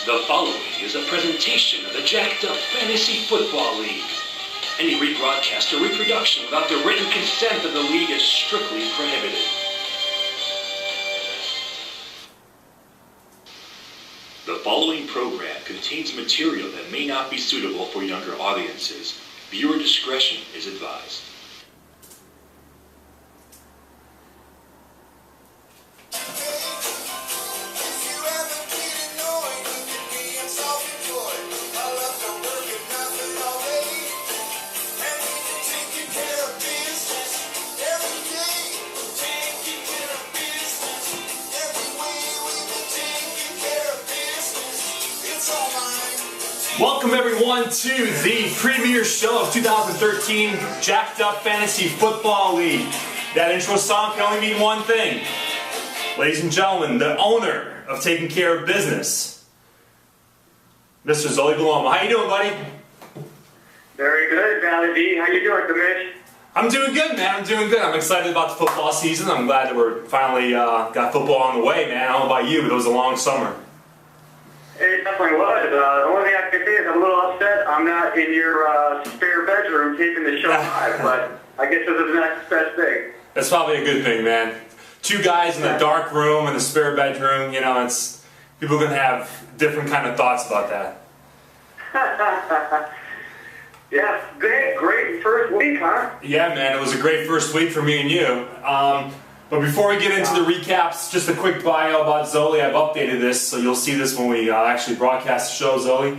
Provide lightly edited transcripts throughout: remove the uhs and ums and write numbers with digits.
The following is a presentation of the Jacked Up Fantasy Football League. Any rebroadcast or reproduction without the written consent of the league is strictly prohibited. The following program contains material that may not be suitable for younger audiences. Viewer discretion is advised. Welcome everyone to the premier show of 2013 Jacked Up Fantasy Football League. That intro song can only mean one thing. Ladies and gentlemen, the owner of taking care of business, Mr. Zoly Bellomo. How you doing, buddy? Very good, Valley D. How you doing, Commish? I'm doing good, man. I'm doing good. I'm excited about the football season. I'm glad that we're finally got football on the way, man. I don't know about you, but it was a long summer. It definitely was. The only thing I can say is I'm a little upset I'm not in your spare bedroom taping the show live, but I guess this is the next best thing. That's probably a good thing, man. Two guys in a dark room in a spare bedroom, you know, it's people are going to have different kind of thoughts about that. Yeah, great first week, huh? Yeah, man, it was a great first week for me and you. But before we get into the recaps, just a quick bio about Zoly. I've updated this, so you'll see this when we actually broadcast the show, Zoly.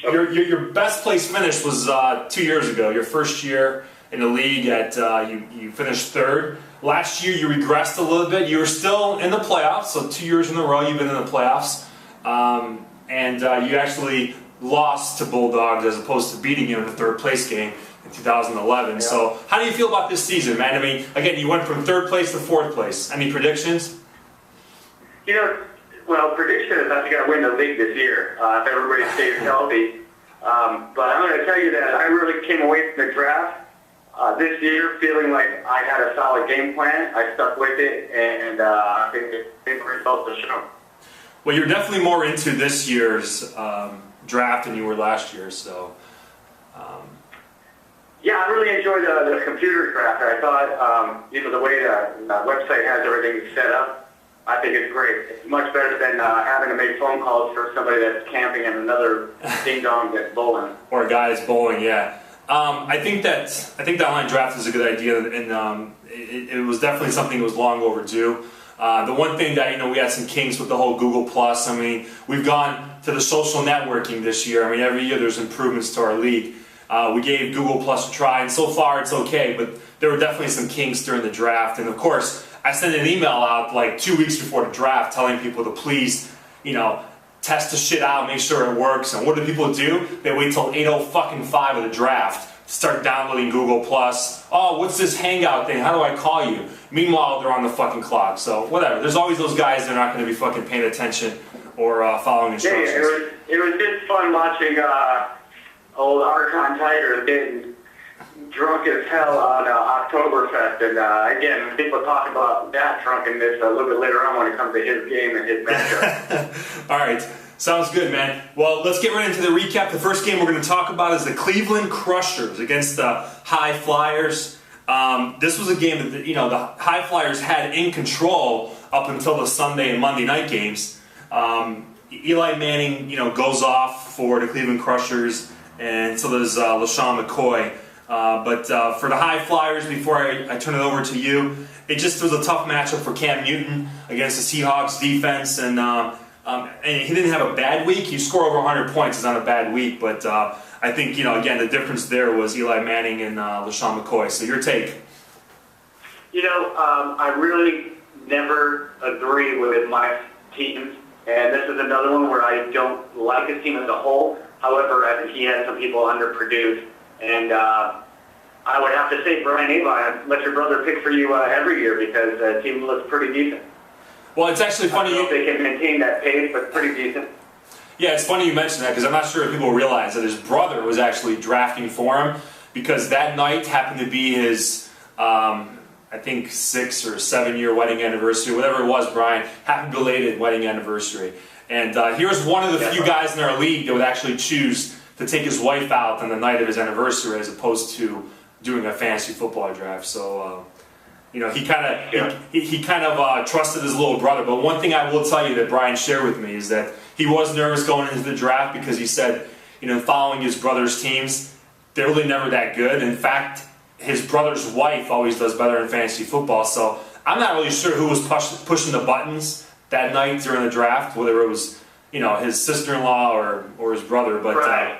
Your best place finish was 2 years ago. Your first year in the league, you finished third. Last year you regressed a little bit. You were still in the playoffs, so 2 years in a row you've been in the playoffs. And you actually lost to Bulldogs as opposed to beating him in the third place game in 2011. Yeah. So how do you feel about this season, man? I mean, again, you went from third place to fourth place. Any predictions? You know, well, prediction is that you got to win the league this year if everybody stays healthy. But I'm going to tell you that I really came away from the draft this year feeling like I had a solid game plan. I stuck with it, and I think the results will show. Well, you're definitely more into this year's draft than you were last year, so... Yeah, I really enjoyed the computer draft. I thought, the way the website has everything set up, I think it's great. It's much better than having to make phone calls for somebody that's camping and another ding-dong that's bowling. Or a guy that's bowling, yeah. I think the online draft is a good idea, and it was definitely something that was long overdue. The one thing that, we had some kinks with the whole Google+. I mean, we've gone to the social networking this year. I mean, every year there's improvements to our league. We gave Google+ a try, and so far it's okay, but there were definitely some kinks during the draft. And of course, I sent an email out like 2 weeks before the draft telling people to please, test the shit out, make sure it works. And what do people do? They wait till 8:05 of the draft to start downloading Google+. Oh, what's this Hangout thing? How do I call you? Meanwhile, they're on the fucking clock. So whatever. There's always those guys that are not going to be fucking paying attention or following instructions. Yeah, it was just fun watching old Archon Tiger getting drunk as hell on Oktoberfest. And again, people talk about that drunkenness a little bit later on when it comes to his game and his matchup. All right. Sounds good, man. Well, let's get right into the recap. The first game we're going to talk about is the Cleveland Crushers against the High Flyers. This was a game that the High Flyers had in control up until the Sunday and Monday night games. Eli Manning, goes off for the Cleveland Crushers, and so does LaShawn McCoy. But for the High Flyers, before I turn it over to you, it just was a tough matchup for Cam Newton against the Seahawks defense, and he didn't have a bad week. He scored over 100 points. It's not a bad week, but I think, again, the difference there was Eli Manning and LaShawn McCoy. So your take. I really never agree with my teams, and this is another one where I don't like his team as a whole. However, I think he had some people underproduced, and I would have to say, Brian Avon, let your brother pick for you every year because the team looks pretty decent. Well, it's actually funny. I don't know if they can maintain that pace, but pretty decent. Yeah, it's funny you mentioned that because I'm not sure if people realize that his brother was actually drafting for him because that night happened to be his I think 6 or 7 year wedding anniversary, whatever it was, Brian. Happy belated wedding anniversary. And here's one of the few guys in our league that would actually choose to take his wife out on the night of his anniversary as opposed to doing a fantasy football draft. So, you know, he kind of trusted his little brother. But one thing I will tell you that Brian shared with me is that he was nervous going into the draft because he said, you know, following his brother's teams, they're really never that good. In fact, his brother's wife always does better in fantasy football. So I'm not really sure who was pushing the buttons that night during the draft, whether it was, you know, his sister-in-law or his brother. But right.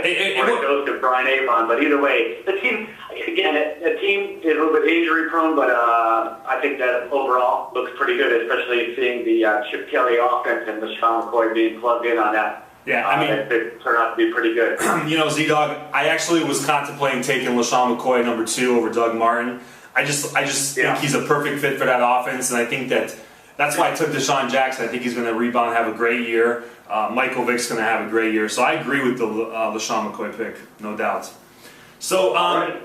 It goes to Brian Avon. But either way, the team, again, the team is a little bit injury-prone, but I think that overall looks pretty good, especially seeing the Chip Kelly offense and LaShawn McCoy being plugged in on that. Yeah, I mean, it turned out to be pretty good. You know, Z-Dog, I actually was contemplating taking LaShawn McCoy number 2 over Doug Martin. I just think he's a perfect fit for that offense, and I think that's why I took Deshaun Jackson. I think he's going to rebound, have a great year. Michael Vick's going to have a great year. So I agree with the LaShawn McCoy pick, no doubt. So I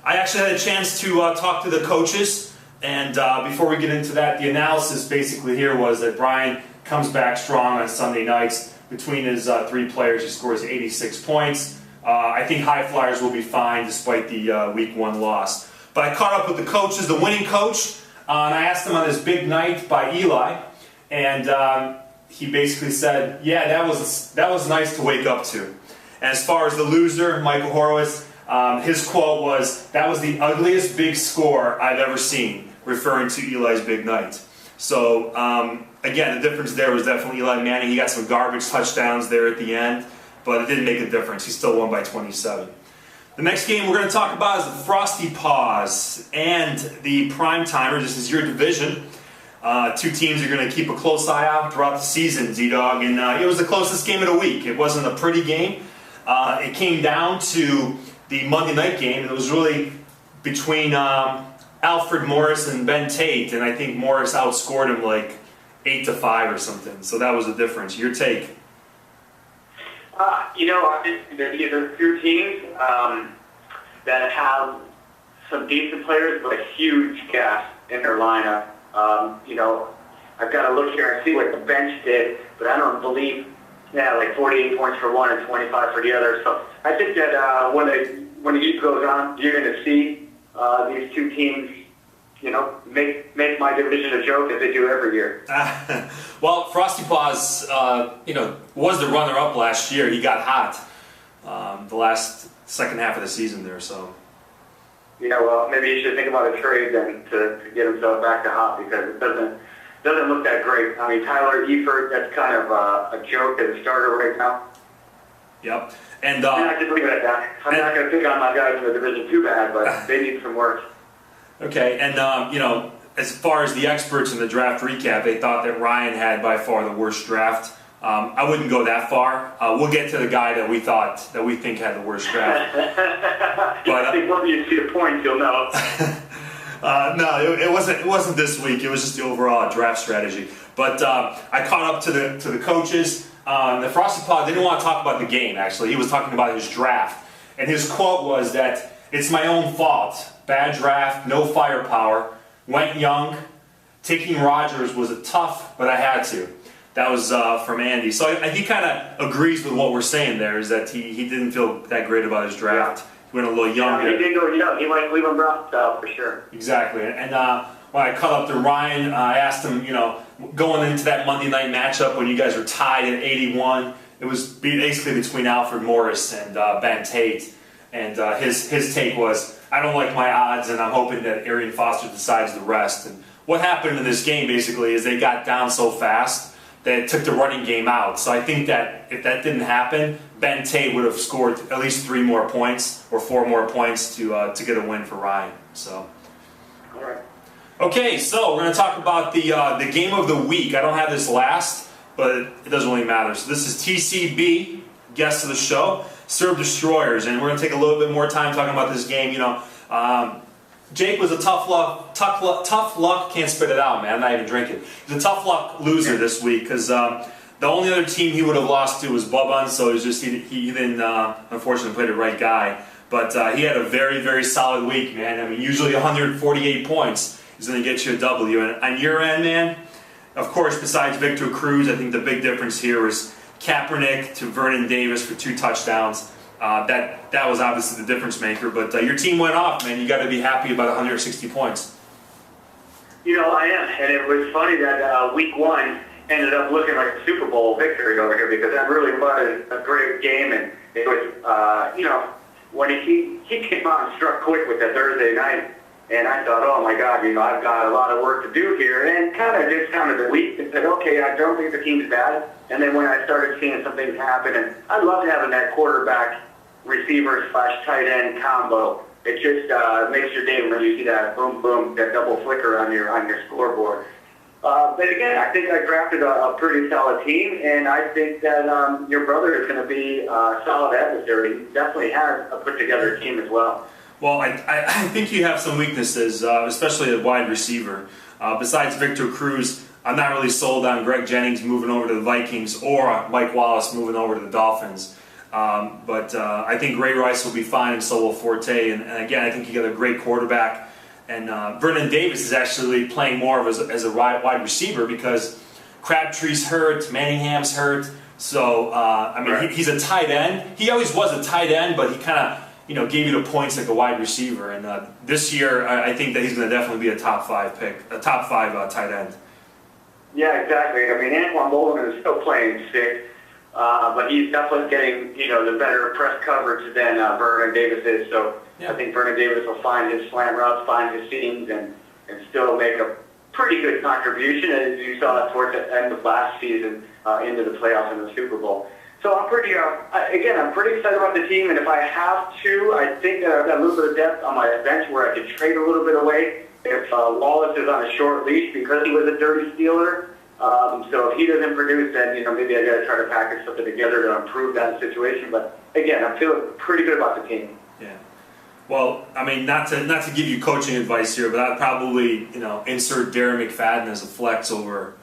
actually had a chance to talk to the coaches, and before we get into that, the analysis basically here was that Brian comes back strong on Sunday nights. Between his 3 players, he scores 86 points. I think High Flyers will be fine despite the Week 1 loss. But I caught up with the coaches, the winning coach, and I asked him on this big night by Eli, and he basically said, yeah, that was nice to wake up to. And as far as the loser, Michael Horowitz, his quote was, that was the ugliest big score I've ever seen, referring to Eli's big night. So, again, the difference there was definitely Eli Manning. He got some garbage touchdowns there at the end, but it didn't make a difference. He still won by 27. The next game we're going to talk about is the Frosty Paws and the Prime Timer. This is your division. 2 teams you're going to keep a close eye on throughout the season, Z-Dog. And it was the closest game of the week. It wasn't a pretty game. It came down to the Monday night game, and it was really between Alfred Morris and Ben Tate, and I think Morris outscored him like 8-5 or something. So that was the difference. Your take? You know, these are 2 teams that have some decent players, but a huge gaps in their lineup. You know, I've got to look here and see what the bench did, but I don't believe like 48 points for one and 25 for the other. So I think that when the heat goes on, you're going to see these 2 teams, you know, make my division a joke as they do every year. Well, Frosty Paws, you know, was the runner-up last year. He got hot the last second half of the season there. So. Yeah, well, maybe he should think about a trade then to get himself back to hot because it doesn't look that great. I mean, Tyler Eifert, that's kind of a joke as a starter right now. Yep. And I just leave it at that. I'm not going to pick on my guys in the division too bad, but they need some work. Okay, and you know, as far as the experts in the draft recap, they thought that Ryan had by far the worst draft. I wouldn't go that far. We'll get to the guy that we think had the worst draft. But I think once you see the points, you'll know. No, it wasn't this week. It was just the overall draft strategy. But I caught up to the coaches. The Frosty Paw didn't want to talk about the game. Actually, he was talking about his draft, and his quote was that it's my own fault. Bad draft, no firepower. Went young. Taking Rodgers was tough, but I had to. That was from Andy. So he kind of agrees with what we're saying there, is that he didn't feel that great about his draft. He went a little young. Yeah, he did go young. He went Cleveland Brown style for sure. Exactly. And when I caught up to Ryan, I asked him, you know, going into that Monday night matchup when you guys were tied at 81, it was basically between Alfred Morris and Ben Tate. And his take was, I don't like my odds, and I'm hoping that Arian Foster decides the rest. And what happened in this game, basically, is they got down so fast that it took the running game out. So I think that if that didn't happen, Ben Tate would have scored at least 3 more points or 4 more points to get a win for Ryan. So, all right. Okay, so we're going to talk about the game of the week. I don't have this last, but it doesn't really matter. So this is TCB, guest of the show, Serve Destroyers, and we're going to take a little bit more time talking about this game. You know, Jake was a tough luck, can't spit it out, man, I'm not even drinking. He's a tough luck loser this week because the only other team he would have lost to was Bubba, so he didn't unfortunately play the right guy. But he had a very, very solid week, man. I mean, usually 148 points is going to get you a W. And on your end, man, of course, besides Victor Cruz, I think the big difference here was Kaepernick to Vernon Davis for 2 touchdowns. That was obviously the difference maker. But your team went off, man. You got to be happy about 160 points. You know, I am. And it was funny that week 1 ended up looking like a Super Bowl victory over here because that really was a great game. And it was, you know, when he came out and struck quick with that Thursday night, and I thought, oh my God, you know, I've got a lot of work to do here, and kind of discounted the week and said, okay, I don't think the team's bad. And then when I started seeing some things happen, and I love having that quarterback receiver / tight end combo. It just makes your day when you see that boom boom, that double flicker on your scoreboard. But again, I think I drafted a pretty solid team, and I think that your brother is going to be a solid adversary. He definitely has a put-together team as well. Well, I think you have some weaknesses, especially at wide receiver. Besides Victor Cruz, I'm not really sold on Greg Jennings moving over to the Vikings or Mike Wallace moving over to the Dolphins. But I think Ray Rice will be fine, and so will Forte. And again, I think you got a great quarterback. And Vernon Davis is actually playing more of as a wide receiver because Crabtree's hurt, Manningham's hurt. So, I mean, he's a tight end. He always was a tight end, but he kind of, you know, gave you the points like a wide receiver. And this year, I think that he's going to definitely be a top 5 pick, a top 5 tight end. Yeah, exactly. I mean, Anquan Bolden is still playing sick, but he's definitely getting, you know, the better press coverage than Vernon Davis is. So yeah. I think Vernon Davis will find his slant routes, find his seams, and still make a pretty good contribution, as you saw towards the end of last season into the playoffs and the Super Bowl. So I'm pretty, again, I'm pretty excited about the team, and if I have to, I think that I've got a little bit of depth on my bench where I could trade a little bit away if Wallace is on a short leash because he was a dirty Steeler. So if he doesn't produce, then, you know, maybe I got to try to package something together to improve that situation. But again, I'm feeling pretty good about the team. Yeah. Well, I mean, not to give you coaching advice here, but I'd probably, you know, insert Darren McFadden as a flex over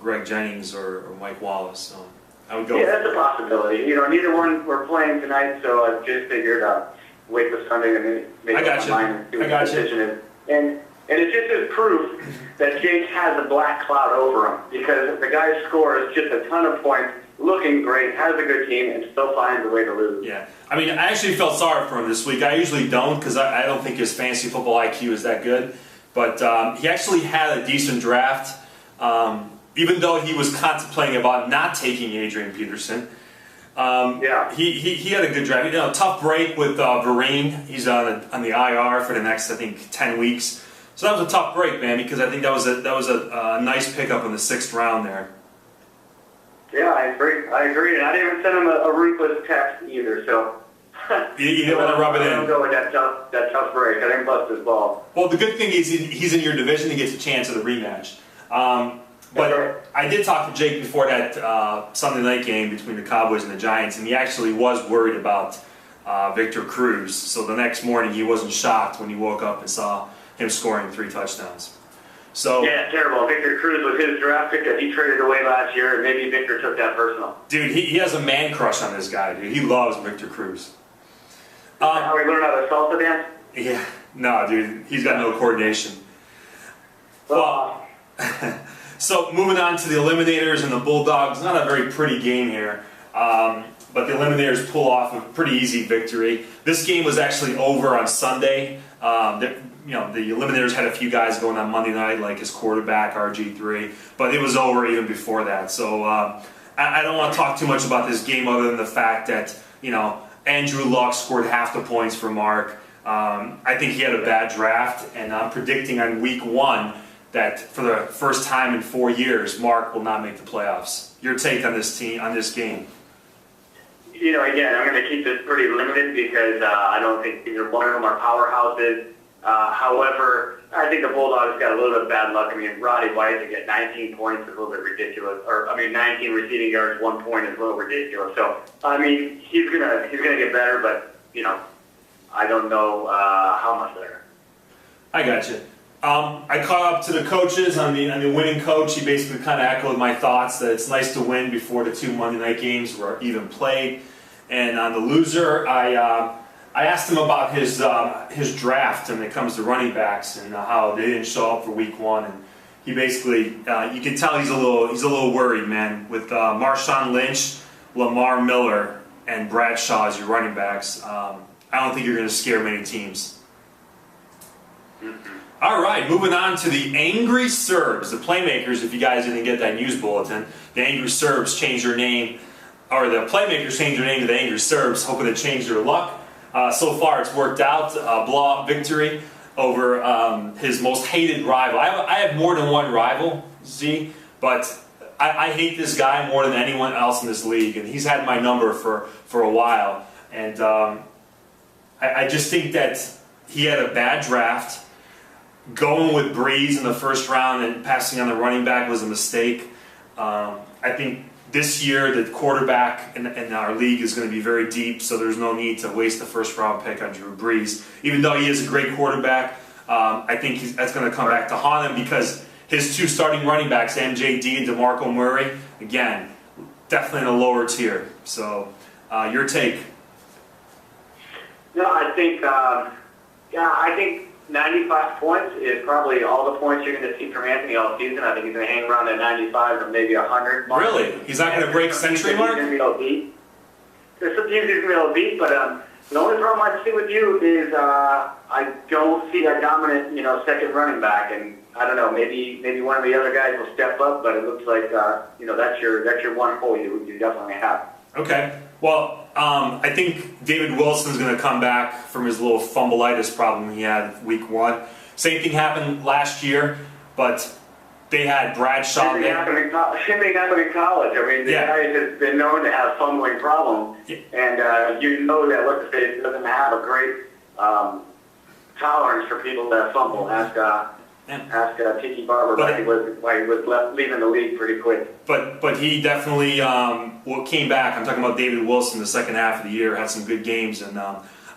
Greg Jennings or Mike Wallace. So I would go. Yeah, that's a possibility. You know, neither one were playing tonight, so I just figured wait for Sunday and then make up my mind and see what the decision is. And it just is proof that Jake has a black cloud over him because the guy scores just a ton of points, looking great, has a good team, and still finds a way to lose. Yeah. I mean, I actually felt sorry for him this week. I usually don't because I don't think his fantasy football IQ is that good. But he actually had a decent draft, even though he was contemplating about not taking Adrian Peterson. He had a good draft. You know, tough break with Vereen. He's on the IR for the next, I think, 10 weeks. So that was a tough break, man, because I think that was a nice pickup in the 6th round there. Yeah, I agree. And I didn't even send him a ruthless text either, so... you didn't want to rub it in. I don't go with that tough break. I didn't bust his ball. Well, the good thing is he's in your division. He gets a chance at a rematch. But I did talk to Jake before that Sunday night game between the Cowboys and the Giants, and he actually was worried about Victor Cruz. So the next morning he wasn't shocked when he woke up and saw him scoring 3 touchdowns. So yeah, terrible. Victor Cruz was his draft pick that he traded away last year, and maybe Victor took that personal. Dude, he has a man crush on this guy, dude. He loves Victor Cruz. How we learn how to salsa dance? Yeah. No, dude. He's got no coordination. Well, so moving on to the Eliminators and the Bulldogs. Not a very pretty game here. But the Eliminators pull off a pretty easy victory. This game was actually over on Sunday. The Eliminators had a few guys going on Monday night, like his quarterback, RG3, but it was over even before that. So I don't want to talk too much about this game other than the fact that, you know, Andrew Luck scored half the points for Mark. I think he had a bad draft, and I'm predicting on week 1 that for the first time in 4 years, Mark will not make the playoffs. Your take on this team, on this game? You know, again, I'm going to keep this pretty limited because I don't think either one of them are powerhouses. However, I think the Bulldogs got a little bit of bad luck. I mean, Roddy White to get 19 points is a little bit ridiculous. 19 receiving yards, 1 point is a little ridiculous. So, I mean, he's gonna get better, but you know, I don't know how much better. I got you. I caught up to the coaches on the winning coach. He basically kind of echoed my thoughts that it's nice to win before the 2 Monday night games were even played. And on the loser, I I asked him about his draft when it comes to running backs and how they didn't show up for week 1, and he basically you can tell he's a little worried, man, with Marshawn Lynch, Lamar Miller, and Bradshaw as your running backs. I don't think you're going to scare many teams. All right, moving on to the Angry Serbs, the Playmakers. If you guys didn't get that news bulletin, the Angry Serbs changed their name, or the Playmakers changed their name to the Angry Serbs, hoping to change their luck. So far, it's worked out. Blowout victory over his most hated rival. I have more than one rival, Z, but I hate this guy more than anyone else in this league, and he's had my number for a while. And I just think that he had a bad draft. Going with Breeze in the first round and passing on the running back was a mistake. I think this year the quarterback in our league is going to be very deep, so there's no need to waste the first round pick on Drew Brees. Even though he is a great quarterback, I think that's going to come back to haunt him because his 2 starting running backs, MJD and DeMarco Murray, again, definitely in a lower tier. So your take? No, I think 95 points is probably all the points you're going to see from Anthony all season. I think he's going to hang around at 95 or maybe 100 mark. Really? He's not going to break century mark? There's some teams he's going to be able to beat, but the only problem I see with you is I don't see a dominant, second running back, and I don't know, maybe one of the other guys will step up, but it looks like that's your one hole you definitely have. Okay. Well, I think David Wilson's going to come back from his little fumbleitis problem he had week 1. Same thing happened last year, but they had Bradshaw. Same thing happened in college. I mean, the guy has been known to have fumbling problems, and that what's-his-face doesn't have a great tolerance for people that fumble. Ask Tiki Barber why he was leaving the league pretty quick. But he definitely came back. I'm talking about David Wilson the second half of the year, had some good games, and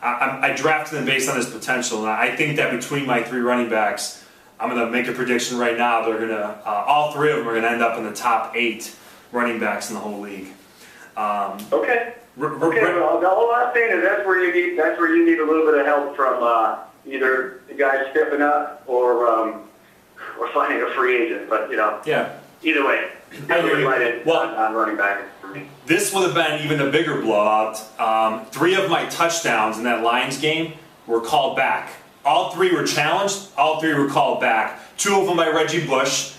I drafted him based on his potential. And I think that between my 3 running backs, I'm going to make a prediction right now. They're going to all 3 of them are going to end up in the top 8 running backs in the whole league. Okay. Well, all I'm saying is that's where you need a little bit of help from either the guys stepping up or finding a free agent. But either way, definitely on running back for me. This would have been even a bigger blowout. 3 of my touchdowns in that Lions game were called back. All 3 were challenged. All 3 were called back. 2 of them by Reggie Bush,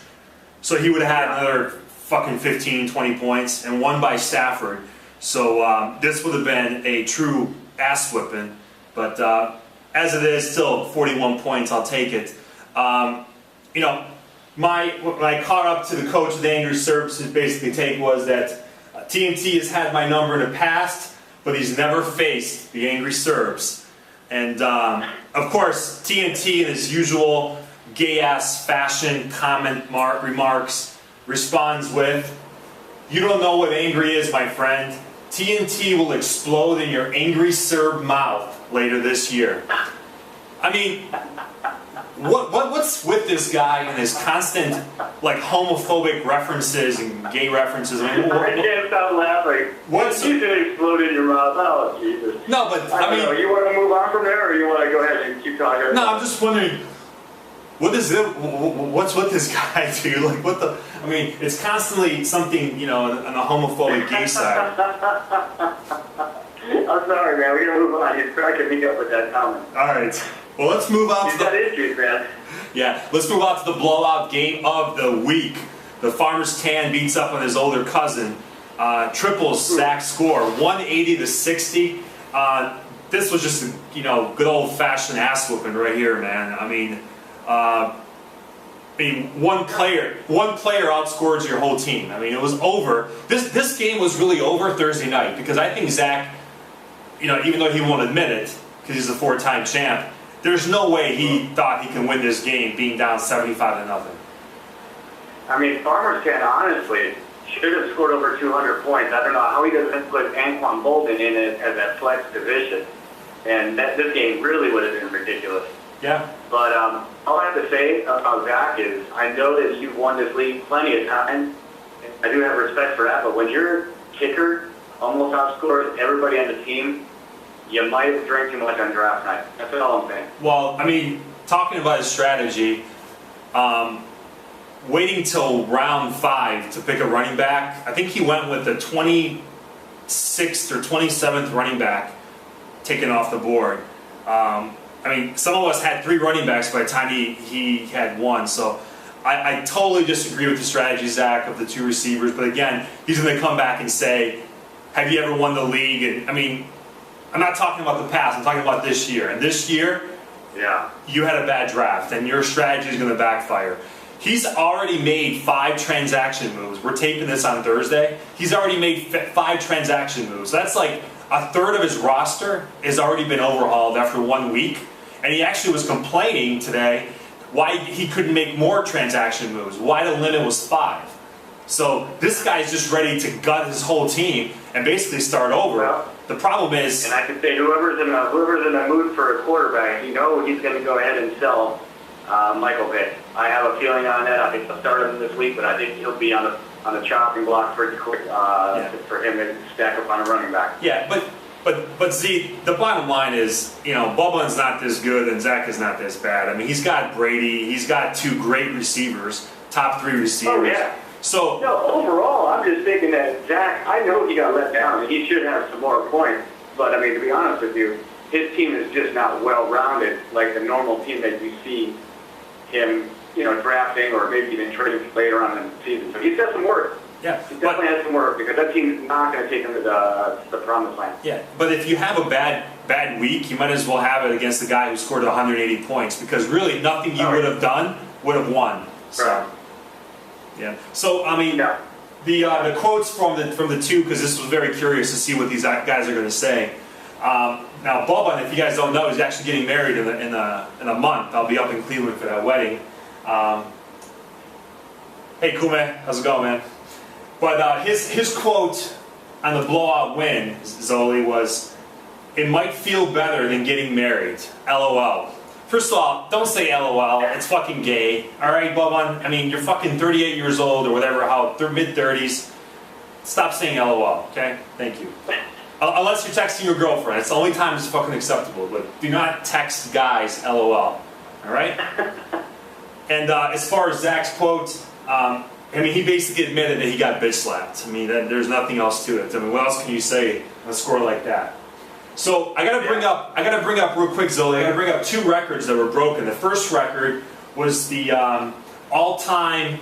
so he would have had another fucking 15, 20 points, and 1 by Stafford. So this would have been a true ass whipping. But as it is, still 41 points. I'll take it. When I caught up to the coach of the Angry Serbs, his basically take was that TNT has had my number in the past, but he's never faced the Angry Serbs. And of course, TNT in his usual gay-ass fashion remarks responds with, "You don't know what angry is, my friend. TNT will explode in your Angry Serb mouth later this year." I mean, what's with this guy and his constant homophobic references and gay references? I can't stop laughing. You said explode in your mouth. Oh, Jesus. No, but I mean, you want to move on from there, or you want to go ahead and keep talking? No, I'm just wondering, what's with this guy, dude? I mean, it's constantly something, on the homophobic gay side. I'm sorry, man. We gotta move on. He's cracking me up with that comment. All right. Well, let's move on to the issues, man. Yeah, let's move on to the blowout game of the week. The Farmer's Tan beats up on his older cousin. Triples Zach score, 180-60. This was just a good old-fashioned ass whooping right here, man. I mean, one player outscores your whole team. I mean, it was over. This game was really over Thursday night because I think Zach, even though he won't admit it because he's a 4-time champ, there's no way he thought he can win this game being down 75-0. I mean, Farmer's Tan honestly should have scored over 200 points. I don't know how he doesn't put Anquan Bolden in it as that flex division, and this game really would have been ridiculous. Yeah. But all I have to say about Zach is I know that you've won this league plenty of times. I do have respect for that, but when your kicker almost outscores everybody on the team, you might drink too much on draft night. That's all I'm saying. Well, I mean, talking about his strategy, waiting till round 5 to pick a running back, I think he went with the 26th or 27th running back taken off the board. I mean, some of us had 3 running backs by the time he had 1, so I totally disagree with the strategy, Zach, of the 2 receivers. But again, he's going to come back and say, have you ever won the league? And I mean, I'm not talking about the past, I'm talking about this year. And this year, you had a bad draft, and your strategy is going to backfire. He's already made 5 transaction moves. We're taping this on Thursday. He's already made 5 transaction moves. That's like a third of his roster has already been overhauled after 1 week. And he actually was complaining today why he couldn't make more transaction moves, why the limit was 5. So this guy's just ready to gut his whole team and basically start over. Well, the problem is, and I can say whoever's in the mood for a quarterback, he's going to go ahead and sell Michael Vick. I have a feeling on that. I think they'll start him this week, but I think he'll be on the chopping block pretty quick for him to stack up on a running back. Yeah, but Z, the bottom line is, Bubba's not this good and Zach is not this bad. I mean, he's got Brady, he's got 2 great receivers, top 3 receivers. Oh, yeah. So no, overall, I'm just thinking that Zach, I know he got let down and he should have some more points, but I mean, to be honest with you, his team is just not well-rounded like the normal team that you see him, drafting or maybe even trading later on in the season. So he's got some work. Yeah, he definitely has some work because that team is not going to take him to the promised land. Yeah, but if you have a bad week, you might as well have it against the guy who scored 180 points because really nothing you would have done would have won. So, right. Yeah. So I mean, the quotes from the 2, because this was very curious to see what these guys are going to say. Now Bubba, if you guys don't know, is actually getting married in a month. I'll be up in Cleveland for that wedding. Hey, Kume, how's it going, man? But his quote on the blowout win, Zoly, was, "It might feel better than getting married. LOL." First of all, don't say LOL. It's fucking gay. All right, Bubba? I mean, you're fucking 38 years old or whatever, mid-30s. Stop saying LOL, okay? Thank you. Unless you're texting your girlfriend. It's the only time it's fucking acceptable. But do not text guys LOL. All right? And as far as Zach's quote, I mean, he basically admitted that he got bitch slapped. I mean, there's nothing else to it. I mean, what else can you say on a score like that? So I gotta bring up real quick, Zoly. I gotta bring up 2 records that were broken. The first record was the all-time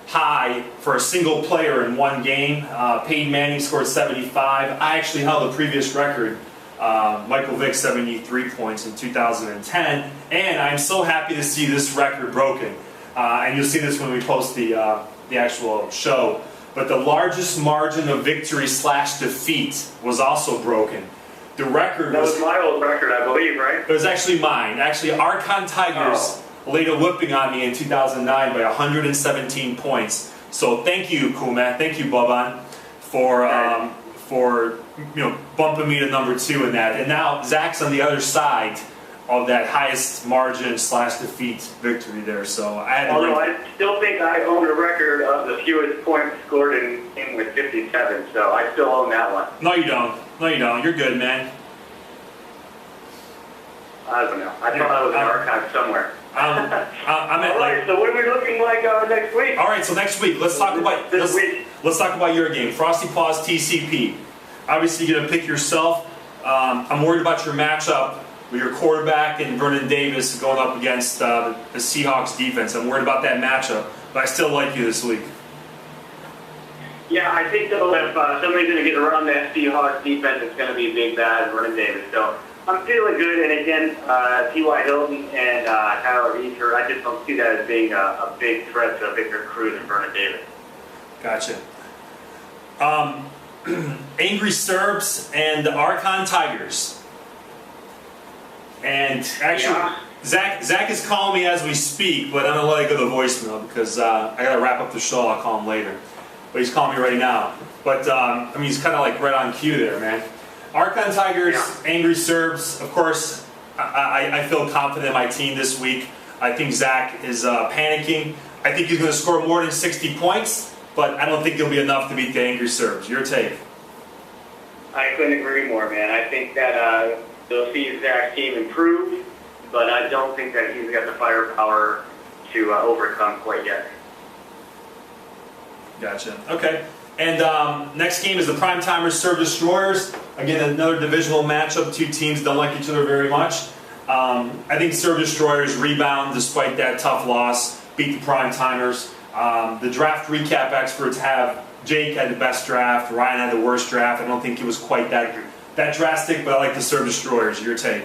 high for a single player in one game. Peyton Manning scored 75. I actually held the previous record. Michael Vick 73 points in 2010, and I'm so happy to see this record broken. And you'll see this when we post the actual show. But the largest margin of victory / defeat was also broken. The record was my old record, I believe, right? It was actually mine. Actually, Archon Tigers laid a whipping on me in 2009 by 117 points. So thank you, Kume. Thank you, Boban, for bumping me to number 2 in that. And now Zach's on the other side of that highest margin / defeat victory there. So I had. Although I still think I own a record of the fewest points scored in game with 57. So I still own that one. No, you don't. No, you don't. You're good, man. I don't know. I thought I was in archive somewhere. I'm at all right, so what are we looking like next week? All right, so next week, let's talk about your game, Frosty Paws TCP. Obviously, you're gonna pick yourself. I'm worried about your matchup with your quarterback and Vernon Davis going up against the Seahawks defense. I'm worried about that matchup, but I still like you this week. Yeah, I think though if somebody's going to get around that Seahawks defense, it's going to be big bad Vernon Davis. So I'm feeling good, and again, T.Y. Hilton and Tyler Easter, I just don't see that as being a big threat to Victor Cruz and Vernon Davis. Gotcha. Angry Serbs and the Archon Tigers. And actually, Zach is calling me as we speak, but I'm going to let it go to voicemail because I got to wrap up the show. I'll call him later. But he's calling me right now. But, I mean, he's kind of like right on cue there, man. Archon Tigers, Angry Serbs. Of course, I feel confident in my team this week. I think Zach is panicking. I think he's going to score more than 60 points, but I don't think it'll be enough to beat the Angry Serbs. Your take? I couldn't agree more, man. I think that you'll see Zach's team improve, but I don't think that he's got the firepower to overcome quite yet. Gotcha. Okay. And next game is the Primetimers Serve Destroyers. Again, another divisional matchup. Two teams don't like each other very much. I think Serve Destroyers rebound despite that tough loss, beat the Primetimers. The draft recap experts have Jake had the best draft, Ryan had the worst draft. I don't think it was quite that drastic, but I like the Serve Destroyers. Your take?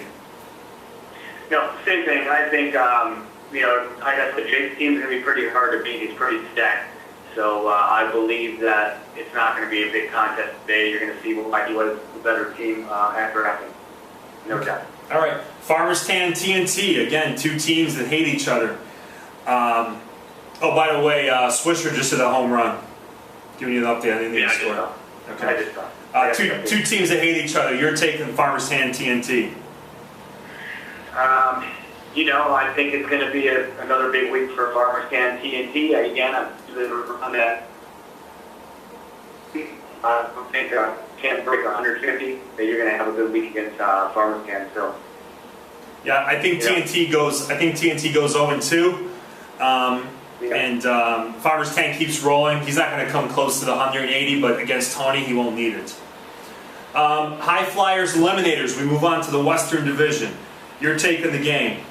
No, same thing. I think, I guess the Jake's team is going to be pretty hard to beat. He's pretty stacked. So I believe that it's not going to be a big contest today. You're going to see why he was the better team after drafting. No doubt. All right. Farmers Tan TNT. Again, two teams that hate each other. Oh, by the way, Swisher just hit a home run. Giving you an update on the score. Okay. I just saw. Two teams that hate each other. You're taking Farmers Tan TNT. I think it's going to be another big week for Farmers Tan TNT. Again, I'm on that. I think can't break 150. That you're going to have a good week against Farmers Tan still. Yeah, I think TNT goes. I think TNT goes 0-2. And Farmers Tan keeps rolling. He's not going to come close to the 180, but against Tony, he won't need it. High Flyers Eliminators. We move on to the Western Division. You're taking the game.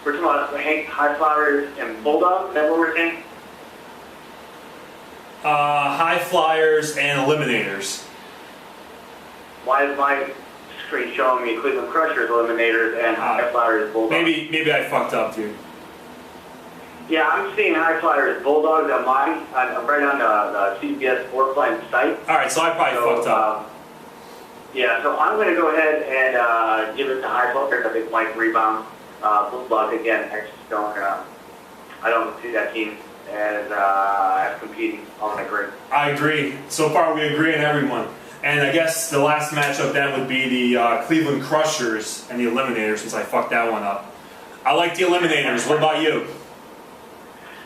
We're talking about High Flyers and Bulldogs. Is that what we're saying? High Flyers and Eliminators. Why is my screen showing me Cleveland Crushers Eliminators and High Flyers Bulldogs? Maybe I fucked up, dude. Yeah, I'm seeing High Flyers Bulldogs on mine. I'm right on the CBS Sportsline site. All right, so I probably fucked up. Yeah, so I'm going to go ahead and give it to High Flyers. I think Mike rebound. Bulldogs again. I just don't. I don't see that team as competing all that great. I agree. So far, we agree on everyone. And I guess the last matchup then would be the Cleveland Crushers and the Eliminators, since I fucked that one up. I like the Eliminators. What about you?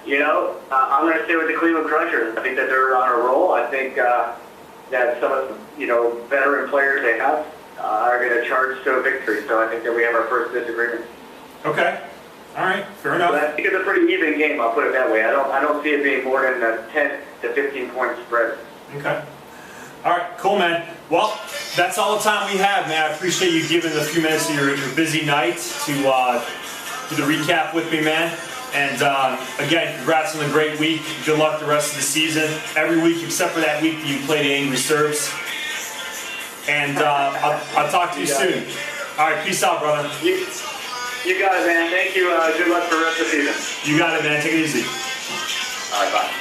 I'm going to stay with the Cleveland Crushers. I think that they're on a roll. I think that some of the veteran players they have are going to charge to a victory. So I think that we have our first disagreement. Okay. All right. Fair enough. But I think it's a pretty even game. I'll put it that way. I don't see it being more than a 10 to 15 point spread. Okay. All right. Cool, man. Well, that's all the time we have, man. I appreciate you giving a few minutes of your busy night to do the recap with me, man. And again, congrats on a great week. Good luck the rest of the season. Every week except for that week that you played Angry Serves. And I'll talk to you soon. All right, peace out, brother. You got it, man. Thank you. Good luck for the rest of the season. You got it, man. Take it easy. All right, bye.